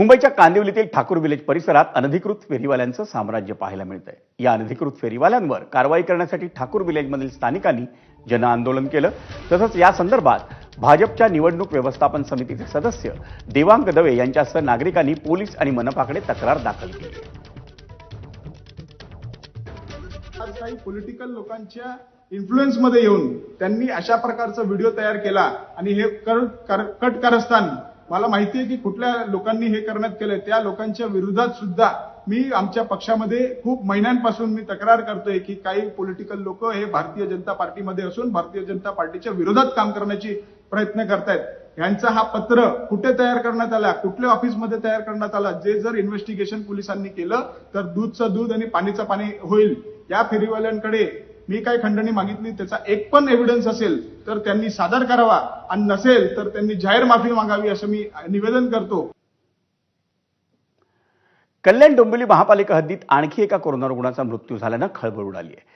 मुंबईच्या कांदिवलीतील ठाकूर विलेज परिसरात अनधिकृत फेरीवाल्यांचं साम्राज्य पाहायला मिळतंय। या अनधिकृत फेरीवाल्यांवर कारवाई करण्यासाठी ठाकूर विलेजमधील स्थानिकांनी जनआंदोलन केलं। तसंच या संदर्भात भाजपच्या निवडणूक व्यवस्थापन समितीचे सदस्य देवांग दवे यांच्यासह नागरिकांनी पोलीस आणि मनपाकडे तक्रार दाखल केली। आज काही पॉलिटिकल लोकांच्या इन्फ्लुएन्स मध्ये येऊन त्यांनी अशा प्रकारचा व्हिडिओ तयार केला आणि हे कट कारस्थान मला माहिती आहे की कुठल्या लोकांनी हे करण्यात केलंय। त्या लोकांच्या विरोधात सुद्धा मी आमच्या पक्षामध्ये खूप महिन्यांपासून मी तक्रार करतोय की काही पॉलिटिकल लोक हे भारतीय जनता पार्टीमध्ये असून भारतीय जनता पार्टीच्या विरोधात काम करण्याची प्रयत्न करतायत। यांचा हा पत्र कुठे तयार करण्यात आला, कुठल्या ऑफिसमध्ये तयार करण्यात आला, जे जर इन्व्हेस्टिगेशन पोलिसांनी केलं तर दूधचं दूध आणि पाणीचं पाणी होईल। या फेरीवाल्यांकडे मी काय खंडणी मागितली, त्याचा एक पण एव्हिडन्स असेल तर त्यांनी सादर करावा आणि नसेल तर त्यांनी जाहीर माफी मागावी असं मी निवेदन करतो। कल्याण डोंबिवली महापालिका हद्दीत आणखी एका कोरोना रुग्णाचा मृत्यू झाल्यानं खळबळ उडाली आहे।